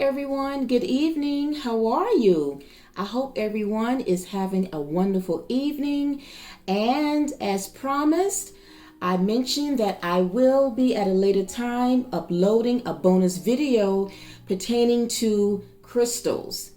everyone. Good evening. How are you? I hope everyone is having a wonderful evening. And as promised, I mentioned that I will be at a later time uploading a bonus video pertaining to crystals.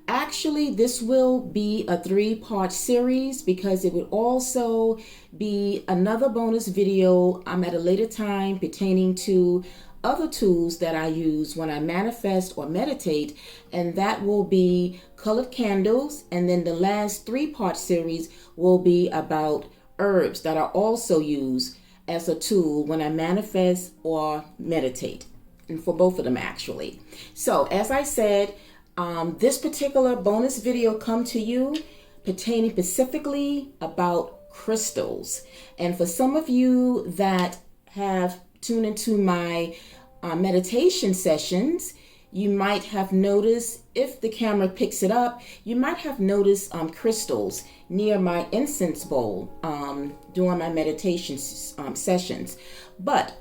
Actually, this will be a 3-part series because it would also be another bonus video at a later time pertaining to other tools that I use when I manifest or meditate, and that will be colored candles. And then the last 3-part series will be about herbs that are also used as a tool when I manifest or meditate, and for both of them actually. So as I said, this particular bonus video come to you pertaining specifically about crystals. And for some of you that have tuned into my meditation sessions, you might have noticed, if the camera picks it up, you might have noticed crystals near my incense bowl during my meditation sessions. But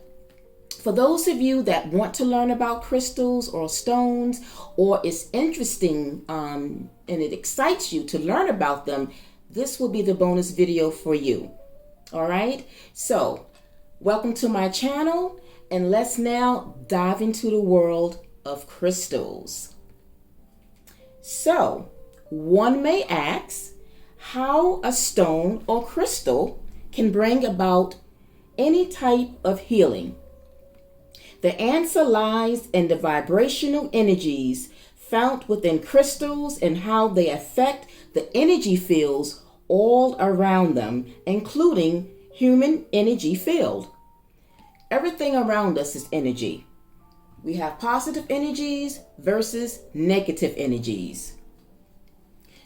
for those of you that want to learn about crystals or stones, or it's interesting and it excites you to learn about them, this will be the bonus video for you. All right, so welcome to my channel, and let's now dive into the world of crystals. So one may ask how a stone or crystal can bring about any type of healing. The answer lies in the vibrational energies found within crystals and how they affect the energy fields all around them, including human energy field. Everything around us is energy. We have positive energies versus negative energies.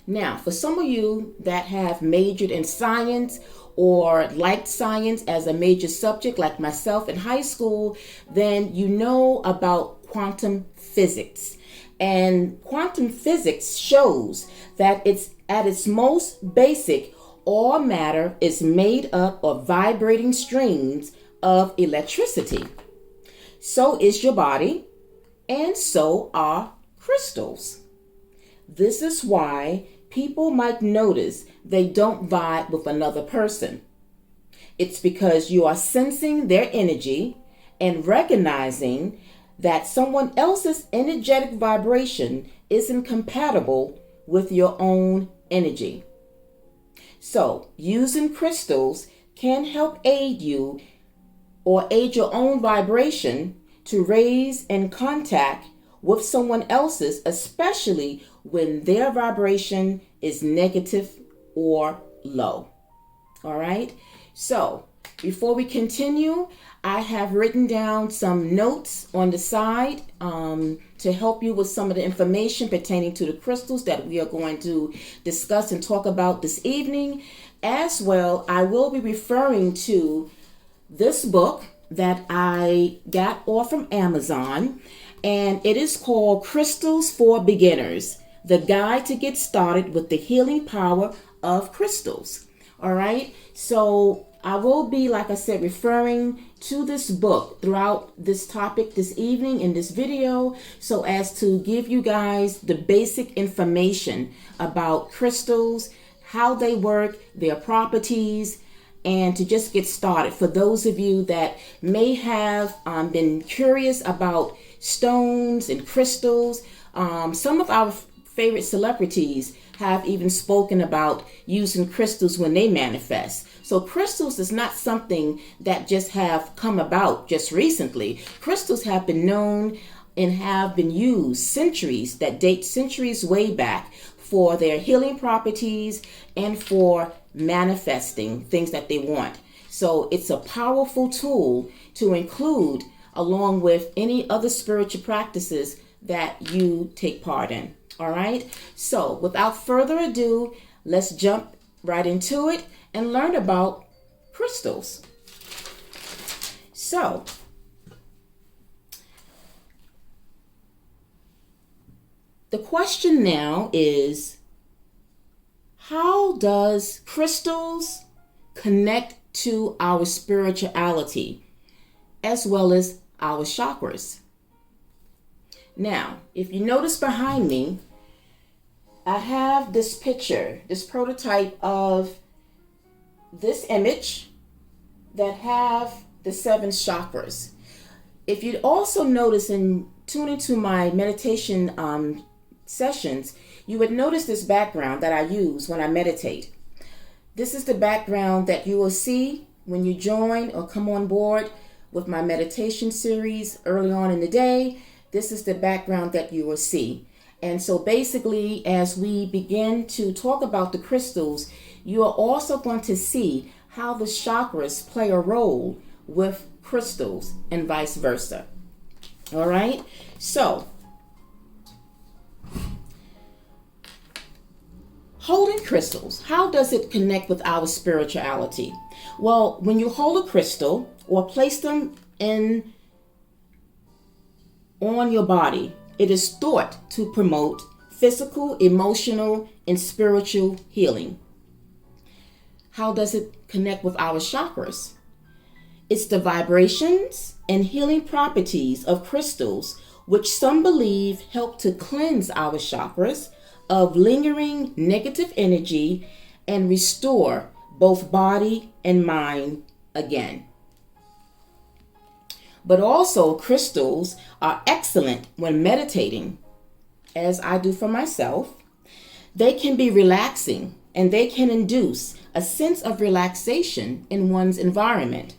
Now, for some of you that have majored in science or liked science as a major subject like myself in high school, then you know about quantum physics. And quantum physics shows that it's at its most basic, all matter is made up of vibrating streams of electricity. So is your body, and so are crystals. This is why people might notice they don't vibe with another person. It's because you are sensing their energy and recognizing that someone else's energetic vibration isn't compatible with your own energy. So, using crystals can help aid you or aid your own vibration to raise in contact with someone else's, especially when their vibration is negative or low. All right. So before we continue, I have written down some notes on the side to help you with some of the information pertaining to the crystals that we are going to discuss and talk about this evening. As well, I will be referring to this book that I got off from Amazon, and it is called Crystals for Beginners, the guide to get started with the healing power of crystals. All right. So I will be, like I said, referring to this book throughout this topic this evening in this video, so as to give you guys the basic information about crystals, how they work, their properties, and to just get started. For those of you that may have been curious about stones and crystals, some of our favorite celebrities have even spoken about using crystals when they manifest. So crystals is not something that just have come about just recently. Crystals have been known and have been used centuries, that date centuries way back, for their healing properties and for manifesting things that they want. So it's a powerful tool to include along with any other spiritual practices that you take part in. All right. So without further ado, let's jump right into it and learn about crystals. So the question now is, how does crystals connect to our spirituality as well as our chakras? Now, if you notice behind me, I have this picture, this prototype of this image that have the 7 chakras. If you'd also notice in tuning to my meditation sessions, you would notice this background that I use when I meditate. This is the background that you will see when you join or come on board with my meditation series early on in the day. This is the background that you will see. And so basically, as we begin to talk about the crystals, you are also going to see how the chakras play a role with crystals and vice versa. All right? So, holding crystals, how does it connect with our spirituality? Well, when you hold a crystal or place them on your body, it is thought to promote physical, emotional, and spiritual healing. How does it connect with our chakras? It's the vibrations and healing properties of crystals, which some believe help to cleanse our chakras of lingering negative energy and restore both body and mind again. But also, crystals are excellent when meditating, as I do for myself. They can be relaxing and they can induce a sense of relaxation in one's environment,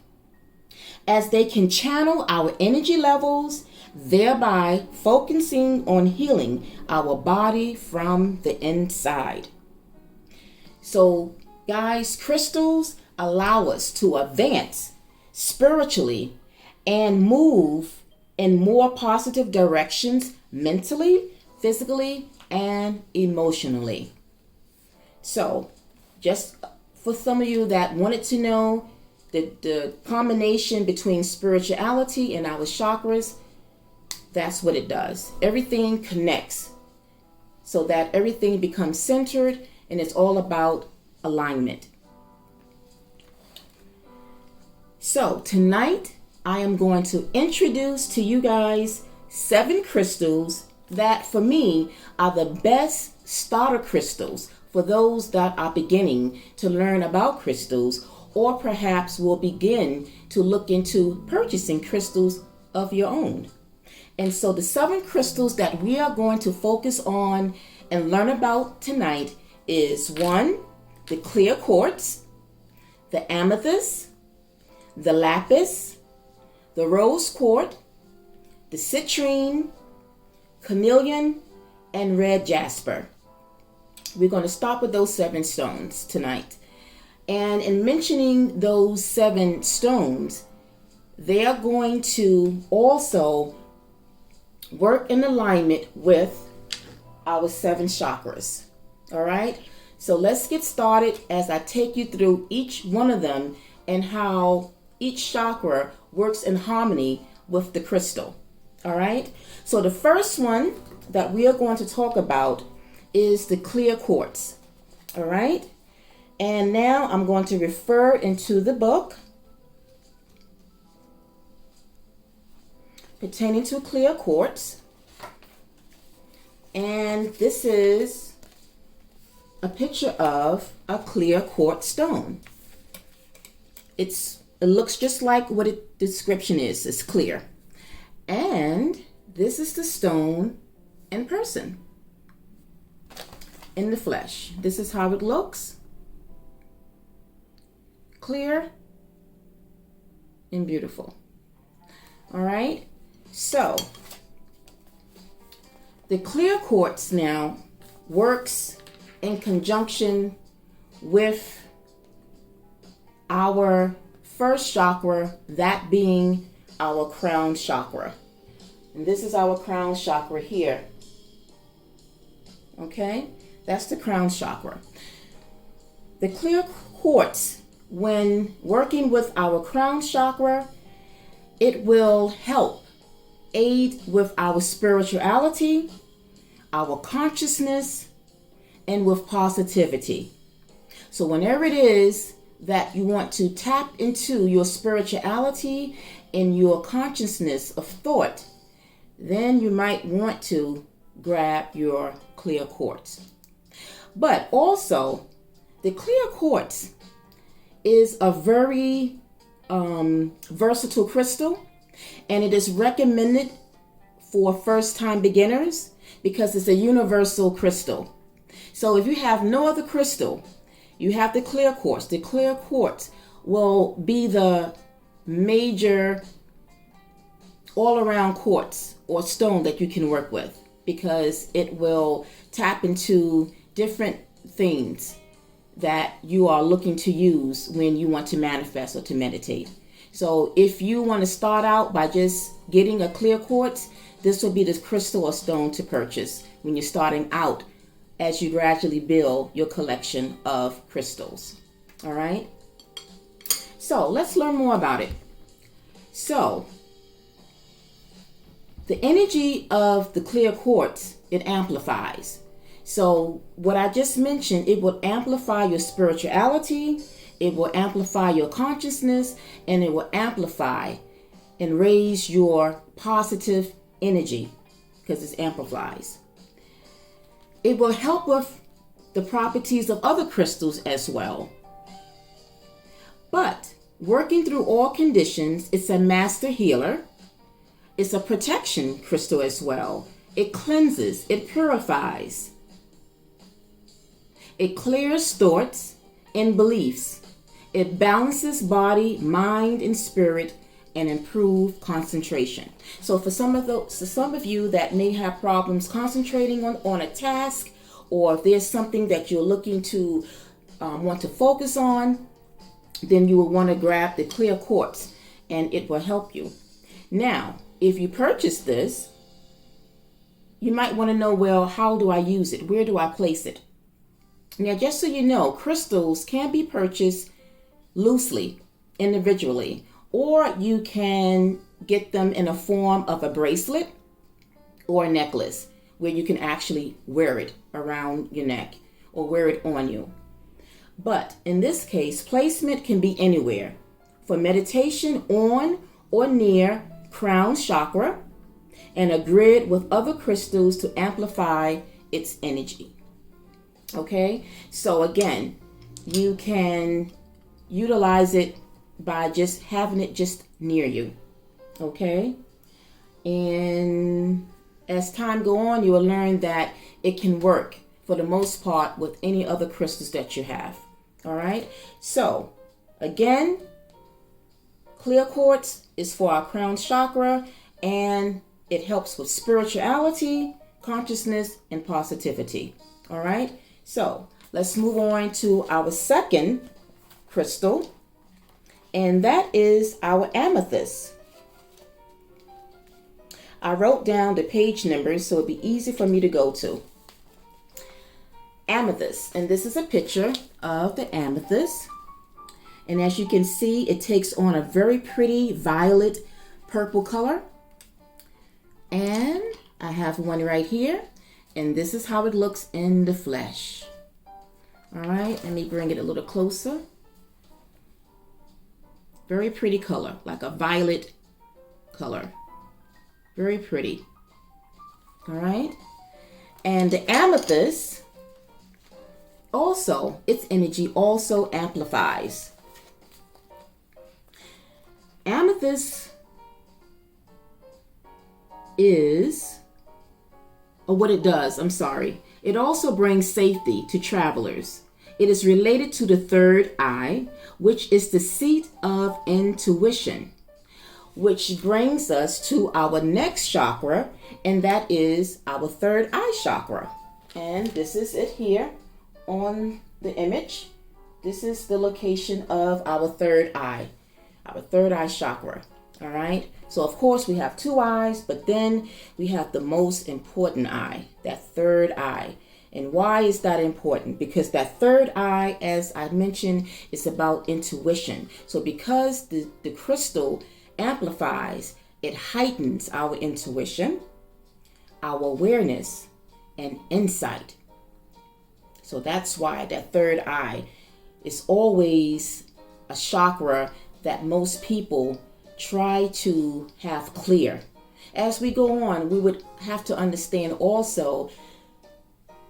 as they can channel our energy levels, thereby focusing on healing our body from the inside. So, guys, crystals allow us to advance spiritually and move in more positive directions mentally, physically, and emotionally. So, just for some of you that wanted to know the combination between spirituality and our chakras, that's what it does. Everything connects so that everything becomes centered, and it's all about alignment. So tonight, I am going to introduce to you guys 7 crystals that for me are the best starter crystals for those that are beginning to learn about crystals, or perhaps will begin to look into purchasing crystals of your own. And so the 7 crystals that we are going to focus on and learn about tonight is 1, the clear quartz, the amethyst, the lapis, the rose quartz, the citrine, chameleon, and red jasper. We're going to start with those 7 stones tonight. And in mentioning those 7 stones, they are going to also work in alignment with our 7 chakras. All right? So let's get started as I take you through each one of them and how each chakra works in harmony with the crystal. All right? So the first one that we are going to talk about is the clear quartz. All right? And now I'm going to refer into the book pertaining to clear quartz. And this is a picture of a clear quartz stone. It looks just like what the description is. It's clear. And this is the stone in person, in the flesh. This is how it looks. Clear and beautiful. All right. So the clear quartz now works in conjunction with our first chakra, that being our crown chakra. And this is our crown chakra here. Okay? That's the crown chakra. The clear quartz, when working with our crown chakra, it will help aid with our spirituality, our consciousness, and with positivity. So whenever it is that you want to tap into your spirituality and your consciousness of thought, then you might want to grab your clear quartz. But also, the clear quartz is a very versatile crystal, and it is recommended for first-time beginners because it's a universal crystal. So if you have no other crystal, you have the clear quartz. The clear quartz will be the major all-around quartz or stone that you can work with, because it will tap into different things that you are looking to use when you want to manifest or to meditate. So if you want to start out by just getting a clear quartz, this will be the crystal or stone to purchase when you're starting out as you gradually build your collection of crystals. All right. So let's learn more about it. So the energy of the clear quartz, it amplifies. So what I just mentioned, it will amplify your spirituality, it will amplify your consciousness, and it will amplify and raise your positive energy because it amplifies. It will help with the properties of other crystals as well. But working through all conditions, it's a master healer. It's a protection crystal as well. It cleanses, it purifies. It clears thoughts and beliefs. It balances body, mind, and spirit, and improve concentration. So for some of you that may have problems concentrating on a task, or if there's something that you're looking to want to focus on, then you will want to grab the clear quartz, and it will help you. Now, if you purchase this, you might want to know, well, how do I use it? Where do I place it? Now, just so you know, crystals can be purchased loosely, individually, or you can get them in a form of a bracelet or a necklace where you can actually wear it around your neck or wear it on you. But in this case, placement can be anywhere for meditation on or near crown chakra, and a grid with other crystals to amplify its energy. Okay, so again, you can utilize it by just having it just near you. Okay, and as time go on, you will learn that it can work for the most part with any other crystals that you have. All right, so again, clear quartz is for our crown chakra, and it helps with spirituality, consciousness, and positivity. All right, so let's move on to our second crystal, and that is our amethyst. I wrote down the page numbers so it'd be easy for me to go to. Amethyst, and this is a picture of the amethyst. And as you can see, it takes on a very pretty violet purple color. And I have one right here, and this is how it looks in the flesh. All right, let me bring it a little closer. Very pretty color, like a violet color. Very pretty. All right, and the amethyst also, its energy also amplifies. Amethyst is, or what it does, it also brings safety to travelers. It is related to the third eye, which is the seat of intuition, which brings us to our next chakra, and that is our third eye chakra. And this is it here on the image. This is the location of our third eye chakra. All right, so of course we have two eyes, but then we have the most important eye, that third eye. And why is that important? Because that third eye, as I mentioned, is about intuition. So because the crystal amplifies, it heightens our intuition, our awareness, and insight. So that's why that third eye is always a chakra that most people try to have clear. As we go on, we would have to understand also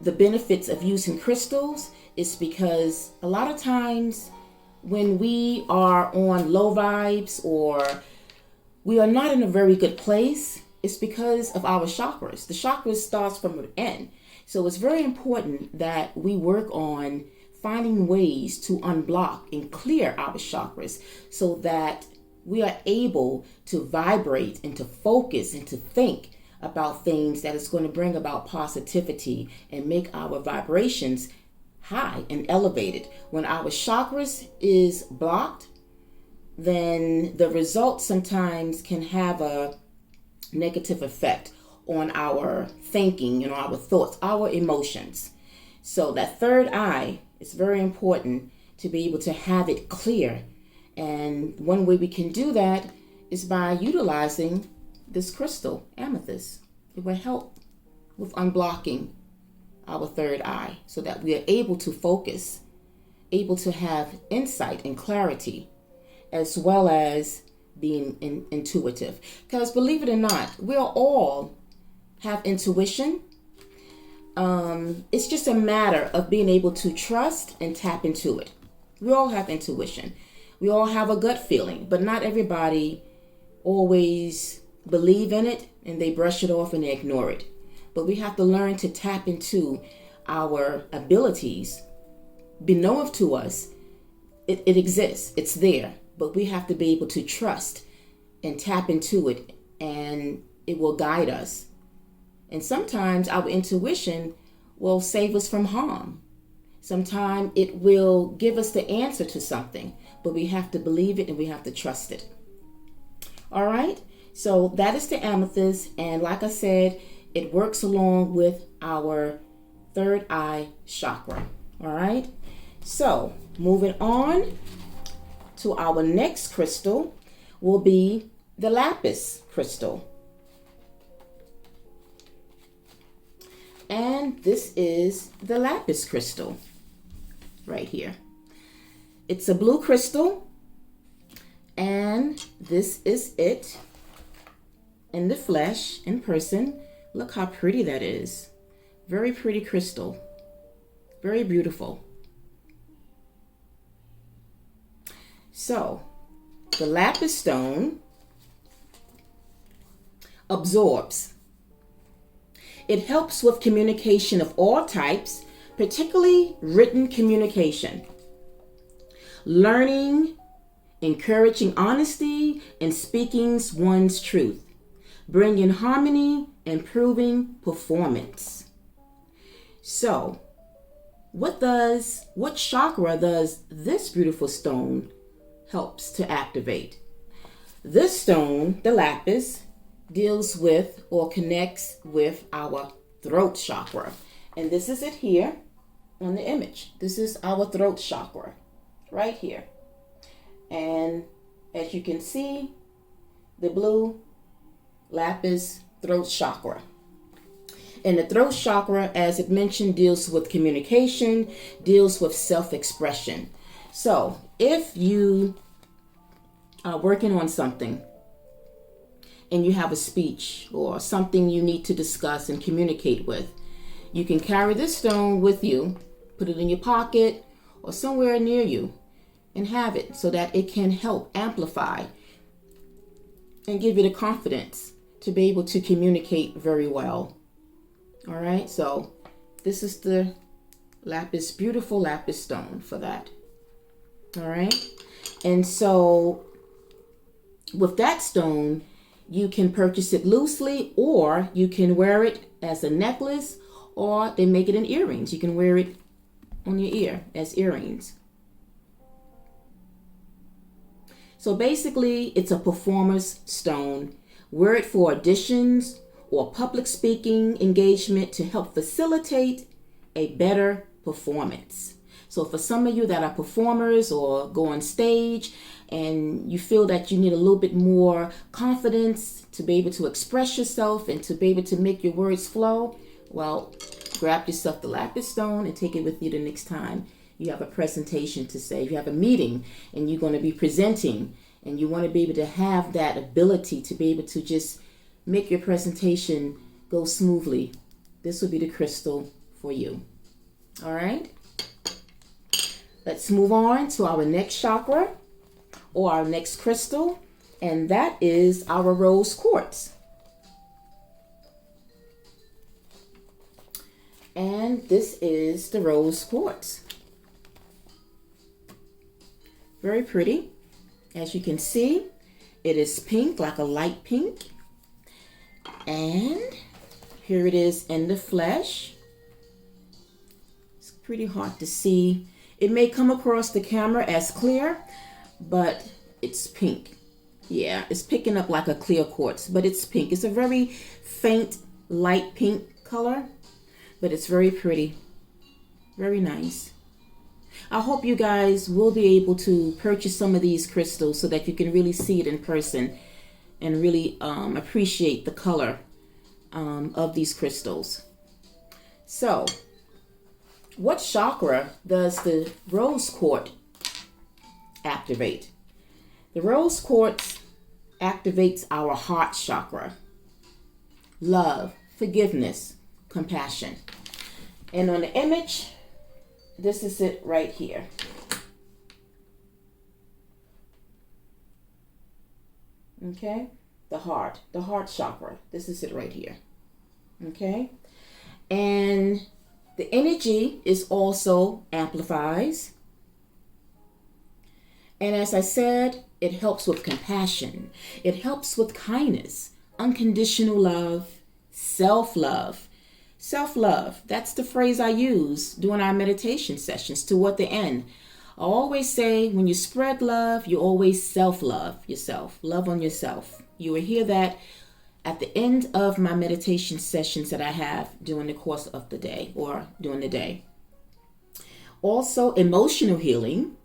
the benefits of using crystals is because a lot of times when we are on low vibes or we are not in a very good place, it's because of our chakras. The chakras starts from within. So it's very important that we work on finding ways to unblock and clear our chakras so that we are able to vibrate and to focus and to think about things that is going to bring about positivity and make our vibrations high and elevated. When our chakras is blocked, then the result sometimes can have a negative effect on our thinking, our thoughts, our emotions. So that third eye is very important to be able to have it clear. And one way we can do that is by utilizing this crystal, amethyst. It will help with unblocking our third eye so that we are able to focus, able to have insight and clarity, as well as being intuitive. Because believe it or not, we all have intuition. It's just a matter of being able to trust and tap into it. We all have intuition. We all have a gut feeling, but not everybody always believe in it and they brush it off and they ignore it. But we have to learn to tap into our abilities. Beknownst to us, it exists, it's there, but we have to be able to trust and tap into it, and it will guide us. And sometimes our intuition will save us from harm. Sometimes it will give us the answer to something, but we have to believe it and we have to trust it. All right, so that is the amethyst, and like I said, it works along with our third eye chakra. All right, so moving on to our next crystal will be the Lapis Crystal. And this is the Lapis Crystal right here. It's a blue crystal, and this is it in the flesh, in person. Look how pretty that is. Very pretty crystal. Very beautiful. So, the Lapis Stone absorbs. It helps with communication of all types, particularly written communication. Learning, encouraging honesty, and speaking one's truth. Bringing harmony, improving performance. So, what chakra does this beautiful stone helps to activate? This stone, the lapis, deals with or connects with our throat chakra. And this is it here on the image. This is our throat chakra right here. And as you can see, the blue lapis throat chakra. And the throat chakra, as it mentioned, deals with communication, deals with self-expression. So if you are working on something and you have a speech or something you need to discuss and communicate with, you can carry this stone with you, put it in your pocket or somewhere near you, and have it so that it can help amplify and give you the confidence to be able to communicate very well. All right, so this is the beautiful lapis stone for that. All right, and so with that stone, you can purchase it loosely, or you can wear it as a necklace, or they make it in earrings. You can wear it on your ear as earrings. So basically, it's a performer's stone. Wear it for auditions or public speaking engagement to help facilitate a better performance. So for some of you that are performers or go on stage and you feel that you need a little bit more confidence to be able to express yourself and to be able to make your words flow, well, grab yourself the lapis stone and take it with you the next time you have a presentation to say. If you have a meeting and you're going to be presenting and you want to be able to have that ability to be able to just make your presentation go smoothly, this will be the crystal for you. All right? Let's move on to our next chakra or our next crystal, and that is our rose quartz. And this is the rose quartz. Very pretty. As you can see, it is pink, like a light pink. And here it is in the flesh. It's pretty hard to see. It may come across the camera as clear, but it's pink. Yeah, it's picking up like a clear quartz, but it's pink. It's a very faint, light pink color, but it's very pretty. Very nice. I hope you guys will be able to purchase some of these crystals so that you can really see it in person and really appreciate the color of these crystals. So, what chakra does the rose quartz activate? The rose quartz activates our heart chakra. Love, forgiveness, compassion. And on the image, this is it right here. Okay? The heart chakra. This is it right here. Okay? And the energy is also amplifies. And as I said, it helps with compassion. It helps with kindness, unconditional love, self-love. Self-love, that's the phrase I use during our meditation sessions toward the end. I always say when you spread love, you always self-love yourself. Love on yourself. You will hear that at the end of my meditation sessions that I have during the course of the day or during the day. Also, emotional healing,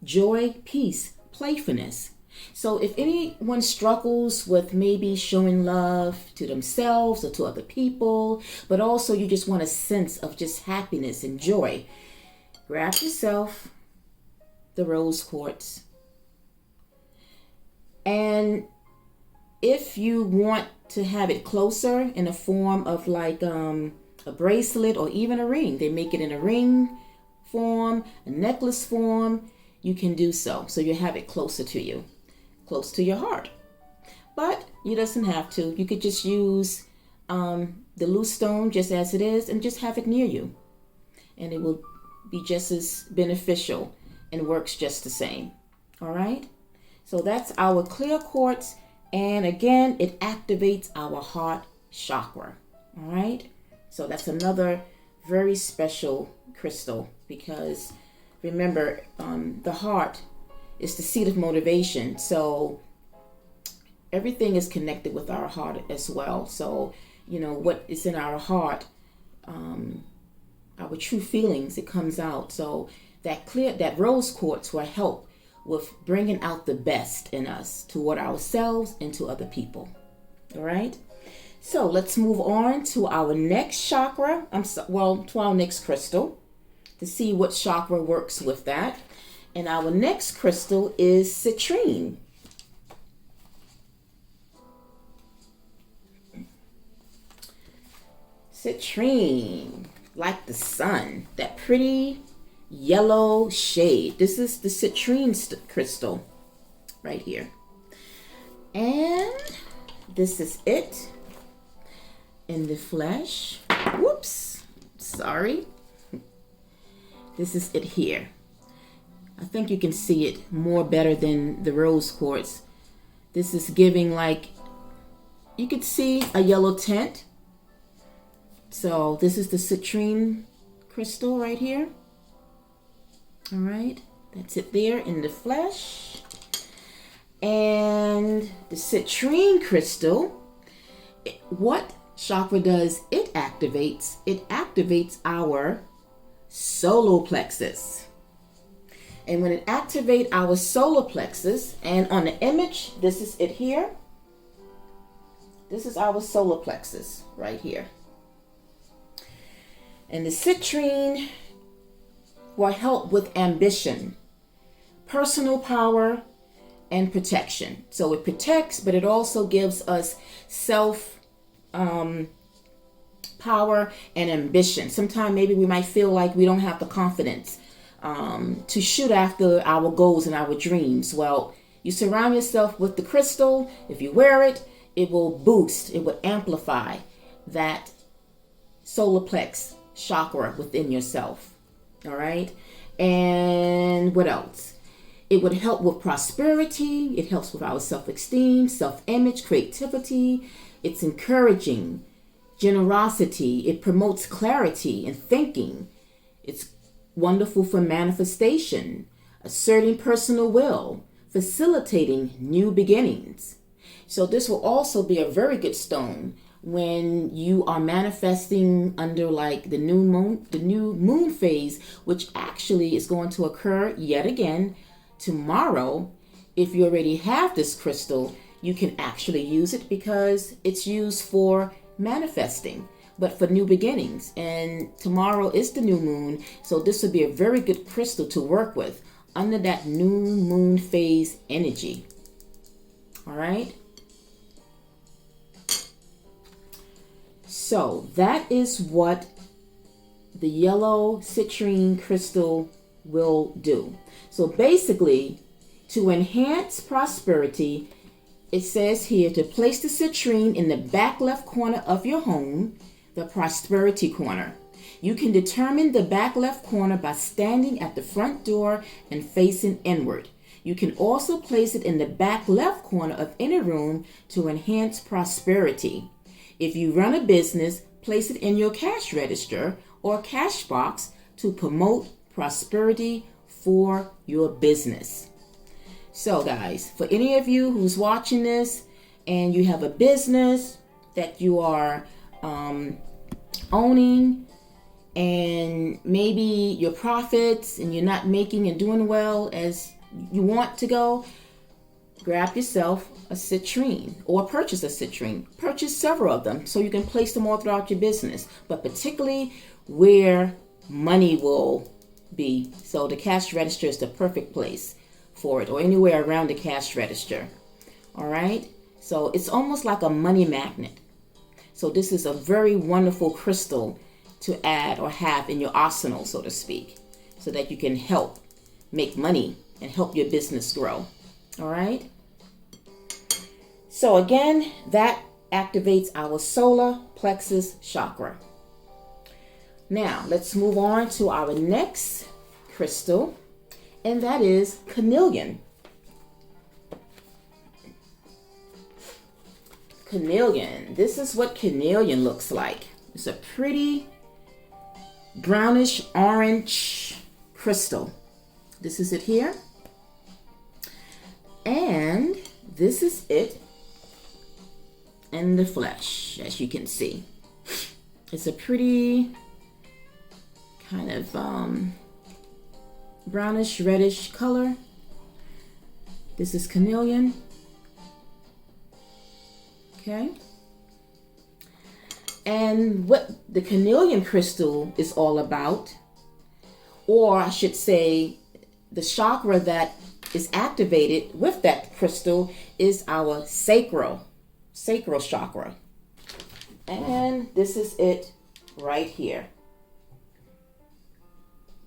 joy, peace, playfulness. So if anyone struggles with maybe showing love to themselves or to other people, but also you just want a sense of just happiness and joy, grab yourself the rose quartz. And if you want to have it closer in a form of like a bracelet or even a ring, they make it in a ring form, a necklace form, you can do so. So you have it closer to you, close to your heart. But you doesn't have to. You could just use the loose stone just as it is and just have it near you. And it will be just as beneficial and works just the same. All right? So that's our clear quartz. And again, it activates our heart chakra. All right? So that's another very special crystal because remember, the heart is the seat of motivation. So everything is connected with our heart as well. So, you know, what is in our heart, our true feelings, it comes out. So that rose quartz will help with bringing out the best in us toward ourselves and to other people. All right. So let's move on to our next chakra. To our next crystal to see what chakra works with that. And our next crystal is citrine. Citrine, like the sun, that pretty yellow shade. This is the citrine crystal right here. And this is it in the flesh. Whoops, sorry. This is it here. I think you can see it more better than the rose quartz. This is giving like, you could see a yellow tint. So this is the citrine crystal right here. All right, that's it there in the flesh. And the citrine crystal, what chakra does it activates? It activates our solar plexus. And when it activates our solar plexus, and on the image, this is it here. This is our solar plexus right here. And the citrine will help with ambition, personal power, and protection. So it protects, but it also gives us self power and ambition. Sometimes maybe we might feel like we don't have the confidence to shoot after our goals and our dreams. Well, you surround yourself with the crystal. If you wear it, it will boost, it will amplify that solar plex chakra within yourself. All right. And what else? It would help with prosperity. It helps with our self-esteem, self-image, creativity. It's encouraging, generosity. It promotes clarity and thinking. It's wonderful for manifestation, asserting personal will, facilitating new beginnings. So this will also be a very good stone when you are manifesting under like the new moon phase, which actually is going to occur yet again tomorrow. If you already have this crystal, you can actually use it because it's used for manifesting, but for new beginnings. And tomorrow is the new moon, so this would be a very good crystal to work with under that new moon phase energy. All right. So that is what the yellow citrine crystal will do. So basically, to enhance prosperity, it says here to place the citrine in the back left corner of your home, the prosperity corner. You can determine the back left corner by standing at the front door and facing inward. You can also place it in the back left corner of any room to enhance prosperity. If you run a business, place it in your cash register or cash box to promote prosperity for your business. So guys, for any of you who's watching this and you have a business that you are owning, and maybe your profits and you're not making and doing well as you want to go, grab yourself a citrine or purchase a citrine. Purchase several of them so you can place them all throughout your business, but particularly where money will be. So the cash register is the perfect place for it, or anywhere around the cash register. All right. So it's almost like a money magnet. So this is a very wonderful crystal to add or have in your arsenal, so to speak, so that you can help make money and help your business grow. All right. So again, that activates our solar plexus chakra. Now, let's move on to our next crystal, and that is Chameleon. Chameleon. This is what Chameleon looks like. It's a pretty brownish orange crystal. This is it here. And this is it in the flesh, as you can see. It's a pretty kind of brownish reddish color. This is Chameleon. Okay. And what the Chameleon crystal is all about, or I should say the chakra that is activated with that crystal, is our sacral chakra. And this is it right here.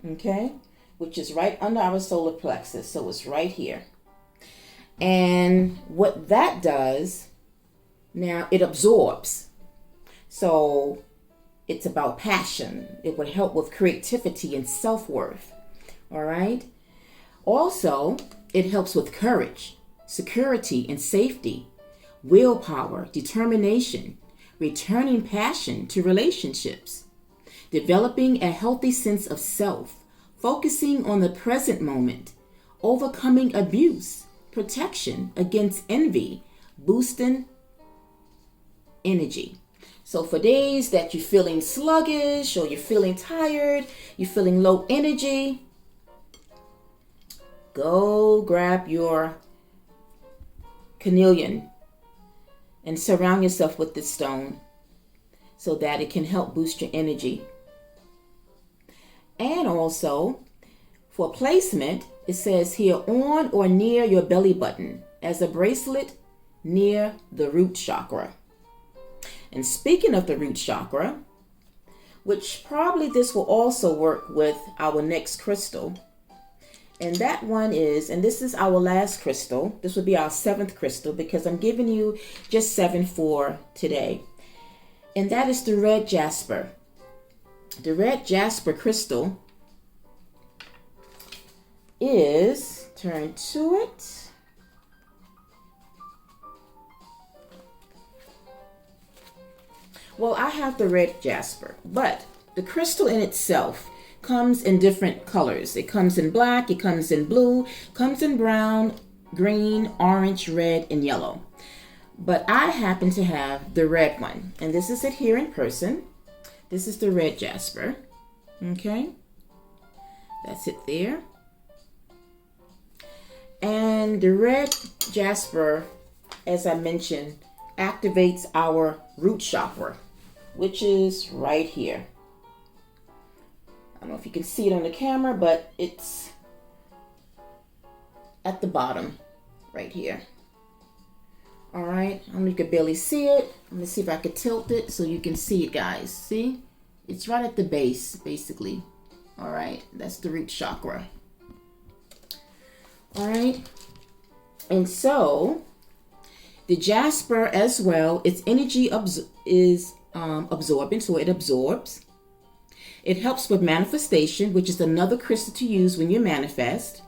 Okay, which is right under our solar plexus. So it's right here. And what that does, now it absorbs. So it's about passion. It would help with creativity and self-worth. All right. Also, it helps with courage, security and safety, willpower, determination, returning passion to relationships, developing a healthy sense of self, focusing on the present moment, overcoming abuse, protection against envy, boosting energy. So for days that you're feeling sluggish or you're feeling tired, you're feeling low energy, go grab your Chameleon and surround yourself with this stone so that it can help boost your energy. And also For placement, it says here on or near your belly button as a bracelet near the root chakra. And speaking of the root chakra, which probably this will also work with our next crystal. And that one is, and this is our last crystal. This will be our 7th crystal because I'm giving you just 7 for today. And that is the Red Jasper. The Red Jasper crystal is, turn to it. Well, I have the Red Jasper, but the crystal in itself comes in different colors. It comes in black, it comes in blue, comes in brown, green, orange, red, and yellow. But I happen to have the red one, and this is it here in person. This is the Red Jasper. Okay, that's it there. And the Red Jasper, as I mentioned, activates our root chakra, which is right here. I don't know if you can see it on the camera, but it's at the bottom right here. All right, I don't know if you can barely see it. Let me see if I can tilt it so you can see it, guys. See? It's right at the base, basically. All right, that's the root chakra. All right, and so the jasper as well, its energy is absorbent, so it absorbs. It helps with manifestation, which is another crystal to use when you manifest.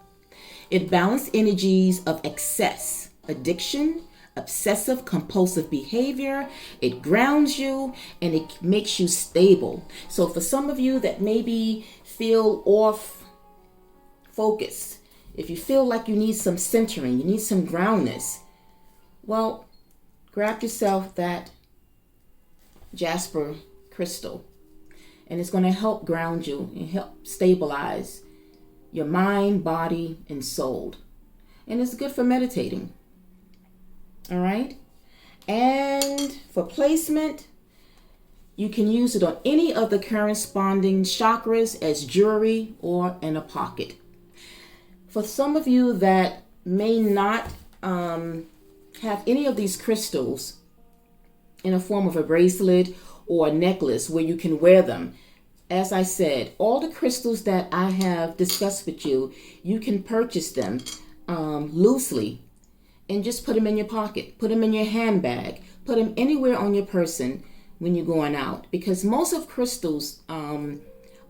It balances energies of excess, addiction, obsessive compulsive behavior. It grounds you and it makes you stable. So for some of you that maybe feel off focus, if you feel like you need some centering, you need some groundness, well, grab yourself that jasper crystal, and it's going to help ground you and help stabilize your mind, body, and soul. And it's good for meditating. All right. And for placement, you can use it on any of the corresponding chakras as jewelry or in a pocket. For some of you that may not have any of these crystals in a form of a bracelet or a necklace where you can wear them, as I said, all the crystals that I have discussed with you, you can purchase them loosely and just put them in your pocket, put them in your handbag, put them anywhere on your person when you're going out, because most of crystals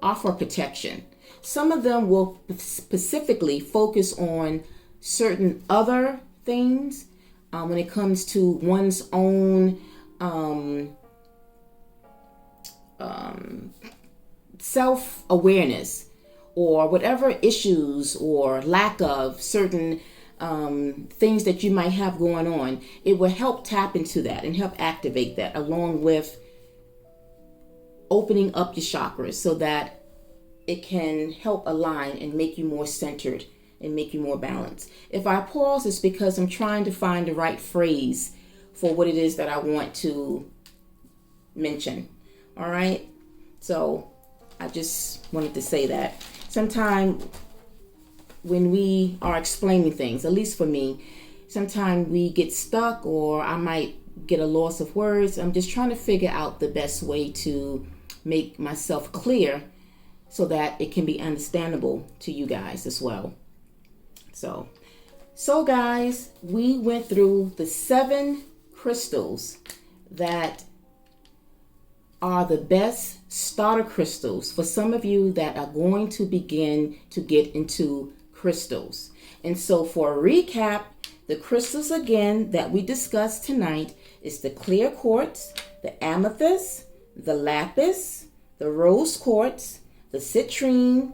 offer protection. Some of them will specifically focus on certain other things when it comes to one's own self-awareness or whatever issues or lack of certain things that you might have going on. It will help tap into that and help activate that, along with opening up your chakras so that it can help align and make you more centered and make you more balanced. If I pause, it's because I'm trying to find the right phrase for what it is that I want to mention. All right. So I just wanted to say that. Sometimes when we are explaining things, at least for me, sometimes we get stuck or I might get a loss of words. I'm just trying to figure out the best way to make myself clear so that it can be understandable to you guys as well. So guys, we went through the 7 crystals that are the best starter crystals for some of you that are going to begin to get into crystals. And so for a recap, the crystals again that we discussed tonight is the clear quartz, the amethyst, the lapis, the rose quartz, the citrine,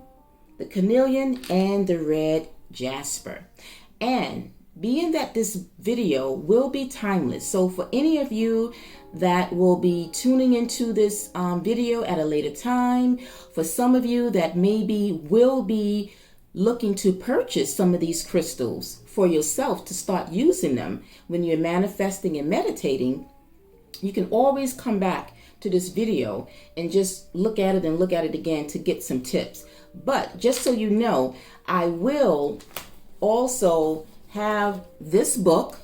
the chameleon, and the red jasper. And being that this video will be timeless, so for any of you that will be tuning into this video at a later time, for some of you that maybe will be looking to purchase some of these crystals for yourself to start using them when you're manifesting and meditating, you can always come back to this video and just look at it and look at it again to get some tips. But just so you know, I will also have this book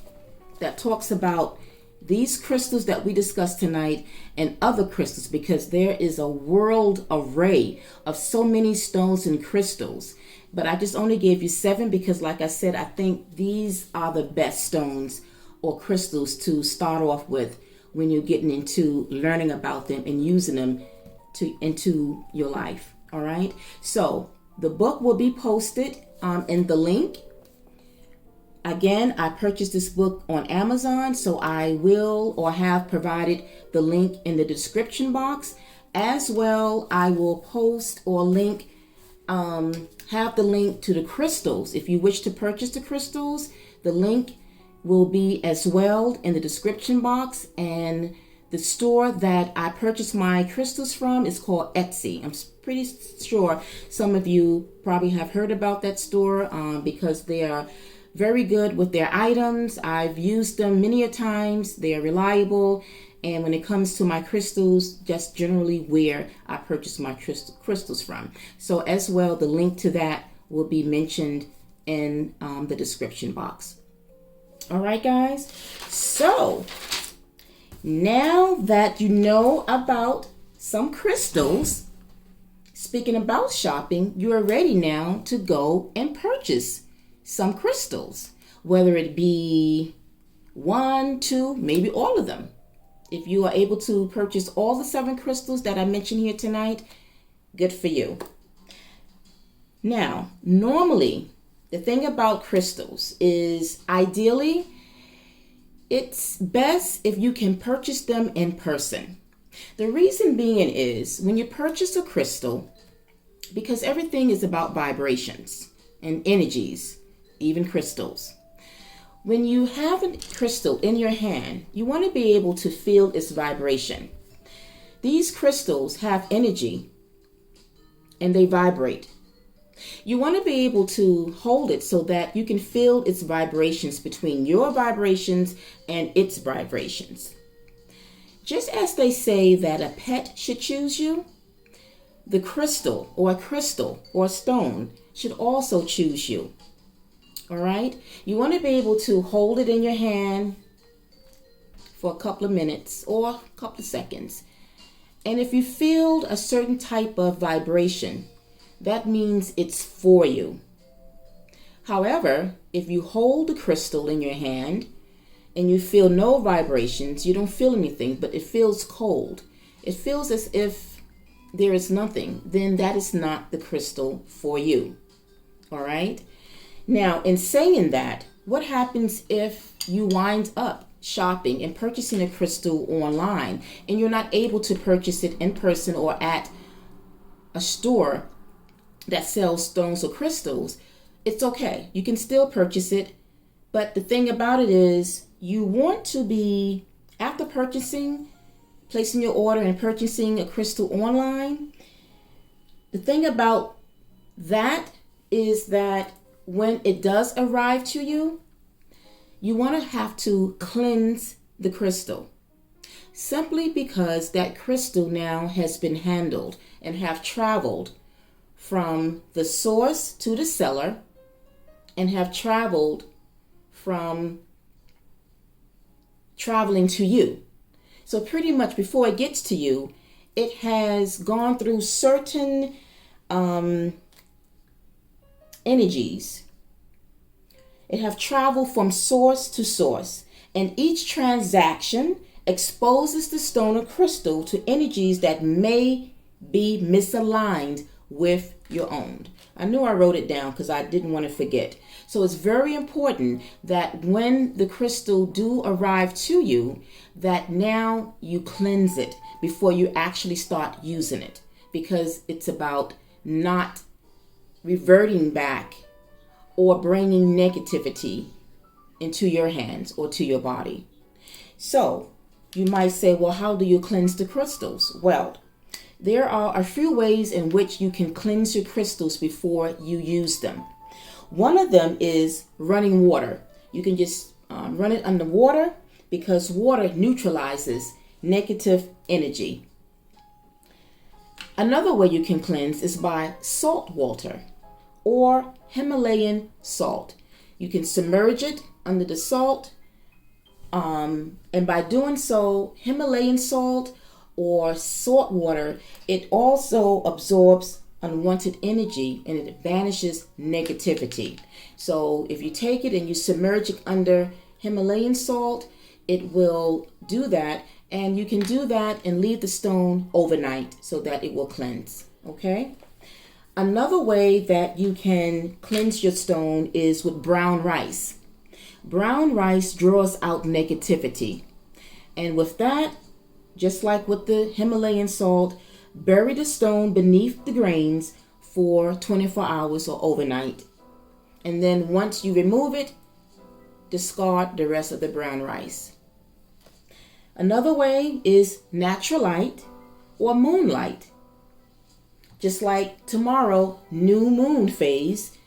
that talks about these crystals that we discussed tonight and other crystals, because there is a world array of so many stones and crystals. But I just only gave you 7 because, like I said, I think these are the best stones or crystals to start off with when you're getting into learning about them and using them into your life. All right. So the book will be posted in the link. Again, I purchased this book on Amazon, so I will or have provided the link in the description box. As well, I will post or link, have the link to the crystals. If you wish to purchase the crystals, the link will be as well in the description box. And the store that I purchased my crystals from is called Etsy. I'm pretty sure some of you probably have heard about that store because they are very good with their items. I've used them many a times. They are reliable. And when it comes to my crystals, just generally where I purchase my crystals from. So as well, the link to that will be mentioned in the description box. All right, guys. So now that you know about some crystals, speaking about shopping, you are ready now to go and purchase some crystals, whether it be 1, 2, maybe all of them. If you are able to purchase all the 7 crystals that I mentioned here tonight, good for you. Now, normally, the thing about crystals is ideally, it's best if you can purchase them in person. The reason being is when you purchase a crystal, because everything is about vibrations and energies, even crystals. When you have a crystal in your hand, you want to be able to feel its vibration. These crystals have energy and they vibrate. You want to be able to hold it so that you can feel its vibrations between your vibrations and its vibrations. Just as they say that a pet should choose you, the crystal or a stone should also choose you. All right? You want to be able to hold it in your hand for a couple of minutes or a couple of seconds. And if you feel a certain type of vibration, that means it's for you. However, if you hold the crystal in your hand and you feel no vibrations, you don't feel anything, but it feels cold. It feels as if there is nothing, then that is not the crystal for you. All right? Now, in saying that, what happens if you wind up shopping and purchasing a crystal online and you're not able to purchase it in person or at a store that sells stones or crystals? It's okay. You can still purchase it. But the thing about it is you want to be, after purchasing, placing your order and purchasing a crystal online, the thing about that is that when it does arrive to you, you want to have to cleanse the crystal. Simply because that crystal now has been handled and have traveled from the source to the seller and have traveled from traveling to you. So pretty much before it gets to you, it has gone through certain energies. It have traveled from source to source, and each transaction exposes the stone or crystal to energies that may be misaligned with your own. I knew I wrote it down because I didn't want to forget. So it's very important that when the crystal do arrive to you, that now you cleanse it before you actually start using it, because it's about not reverting back or bringing negativity into your hands or to your body. So you might say, well, how do you cleanse the crystals? Well, there are a few ways in which you can cleanse your crystals before you use them. One of them is running water. You can just run it under water, because water neutralizes negative energy. Another way you can cleanse is by salt water or Himalayan salt. You can submerge it under the salt, and by doing so, Himalayan salt or salt water, it also absorbs unwanted energy and it banishes negativity. So if you take it and you submerge it under Himalayan salt, it will do that, and you can do that and leave the stone overnight so that it will cleanse. Okay? Another way that you can cleanse your stone is with brown rice. Brown rice draws out negativity. And with that, just like with the Himalayan salt, bury the stone beneath the grains for 24 hours or overnight. And then once you remove it, discard the rest of the brown rice. Another way is natural light or moonlight. Just like tomorrow, new moon phase,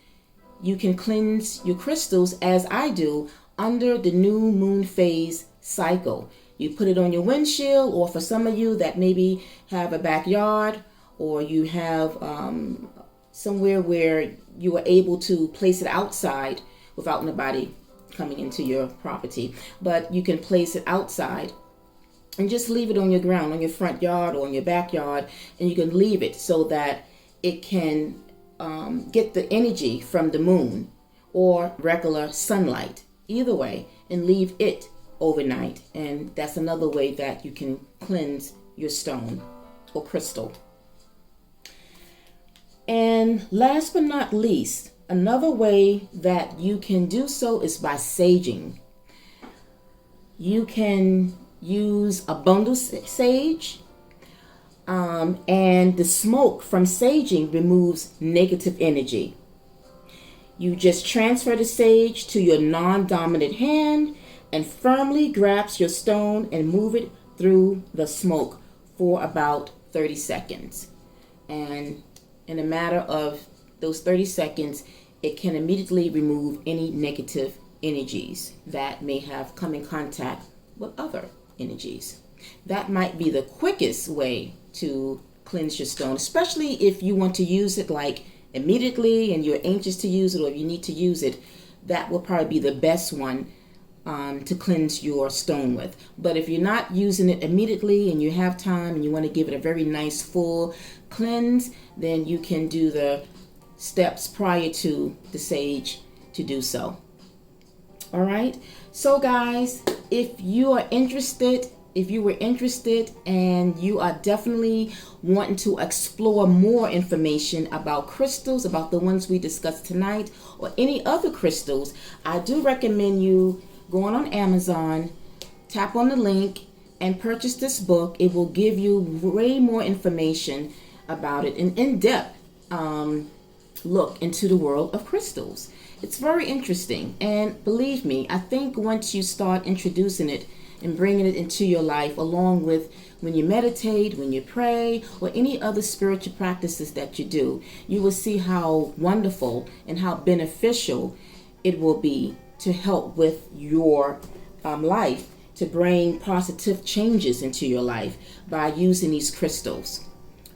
you can cleanse your crystals as I do under the new moon phase cycle. You put it on your windshield, or for some of you that maybe have a backyard, or you have somewhere where you are able to place it outside without nobody coming into your property. But you can place it outside and just leave it on your ground, on your front yard or in your backyard, and you can leave it so that it can get the energy from the moon or regular sunlight, either way, and leave it overnight. And that's another way that you can cleanse your stone or crystal. And last but not least, another way that you can do so is by saging. You can use a bundle sage, and the smoke from saging removes negative energy. You just transfer the sage to your non-dominant hand and firmly grasp your stone and move it through the smoke for about 30 seconds. And in a matter of those 30 seconds, it can immediately remove any negative energies that may have come in contact with other energies. That might be the quickest way to cleanse your stone, especially if you want to use it like immediately and you're anxious to use it, or if you need to use it. That will probably be the best one to cleanse your stone with. But if you're not using it immediately and you have time and you want to give it a very nice full cleanse, then you can do the steps prior to the sage to do so. All right. So guys, if you were interested and you are definitely wanting to explore more information about crystals, about the ones we discussed tonight, or any other crystals, I do recommend you going on Amazon, tap on the link, and purchase this book. It will give you way more information about it, an in-depth look into the world of crystals. It's very interesting, and believe me, I think once you start introducing it and bringing it into your life, along with when you meditate, when you pray, or any other spiritual practices that you do, you will see how wonderful and how beneficial it will be to help with your life, to bring positive changes into your life by using these crystals.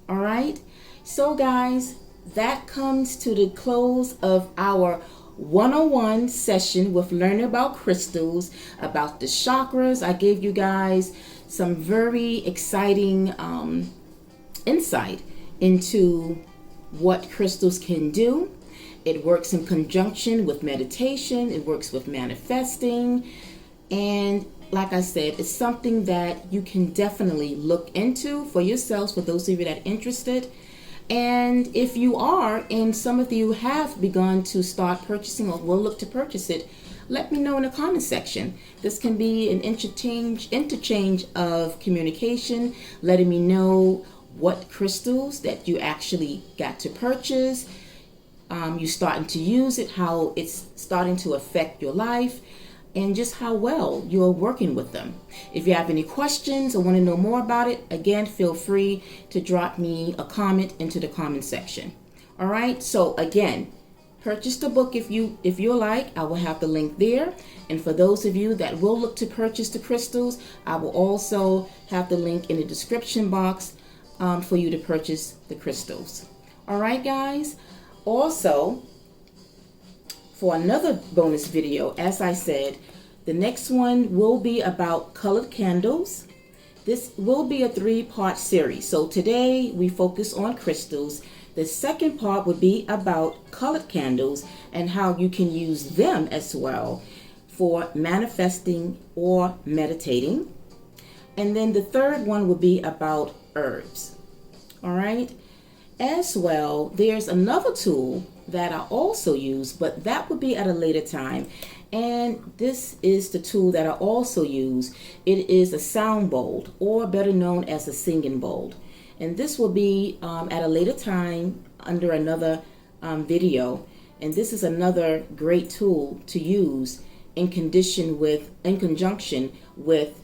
All right? So guys, that comes to the close of our 101 session with learning about crystals, about the chakras. I gave you guys some very exciting insight into what crystals can do. It works in conjunction with meditation. It works with manifesting. And like I said, it's something that you can definitely look into for yourselves, for those of you that are interested. And if you are, and some of you have begun to start purchasing or will look to purchase it, let me know in the comment section. This can be an interchange of communication, letting me know what crystals that you actually got to purchase, you starting to use it, how it's starting to affect your life, and just how well you're working with them. If you have any questions or want to know more about it, again, feel free to drop me a comment into the comment section. All right, so again, purchase the book if you like. I will have the link there. And for those of you that will look to purchase the crystals, I will also have the link in the description box for you to purchase the crystals. All right, guys. Also, for another bonus video, as I said, the next one will be about colored candles. This will be a 3-part series. So today we focus on crystals. The second part would be about colored candles and how you can use them as well for manifesting or meditating. And then the third one would be about herbs. All right. As well, there's another tool that I also use, but that would be at a later time. And this is the tool that I also use. It is a sound bowl, or better known as a singing bowl. And this will be at a later time under another video. And this is another great tool to use in conjunction with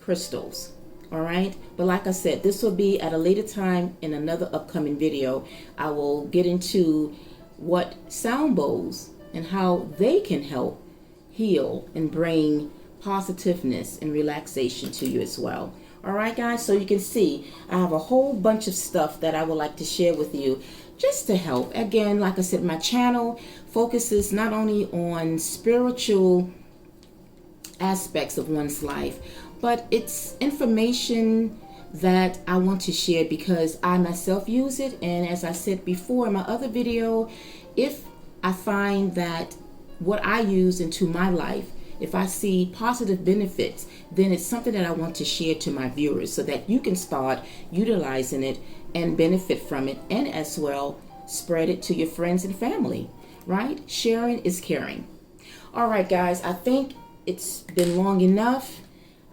crystals. All right, but like I said, this will be at a later time in another upcoming video. I will get into what sound bowls and how they can help heal and bring positiveness and relaxation to you as well. All right, guys, so you can see I have a whole bunch of stuff that I would like to share with you just to help. Again, like I said, my channel focuses not only on spiritual aspects of one's life, but it's information that I want to share because I myself use it. And as I said before in my other video, if I find that what I use into my life, if I see positive benefits, then it's something that I want to share to my viewers so that you can start utilizing it and benefit from it, and as well spread it to your friends and family, right? Sharing is caring. All right, guys, I think it's been long enough.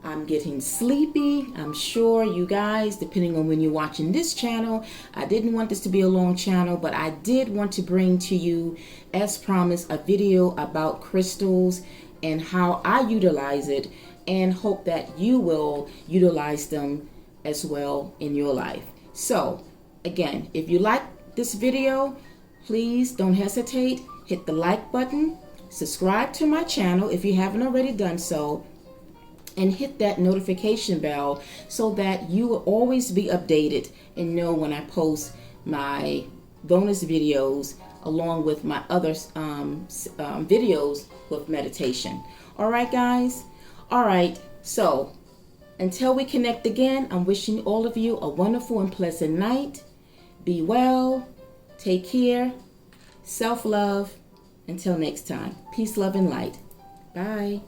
I'm getting sleepy. I'm sure you guys, depending on when you're watching this channel, I didn't want this to be a long channel, but I did want to bring to you, as promised, a video about crystals and how I utilize it, and hope that you will utilize them as well in your life. So again, if you like this video, please don't hesitate. Hit the like button, subscribe to my channel if you haven't already done so, and hit that notification bell so that you will always be updated and know when I post my bonus videos along with my other videos with meditation. All right, guys. All right. So until we connect again, I'm wishing all of you a wonderful and pleasant night. Be well. Take care. Self-love. Until next time. Peace, love, and light. Bye.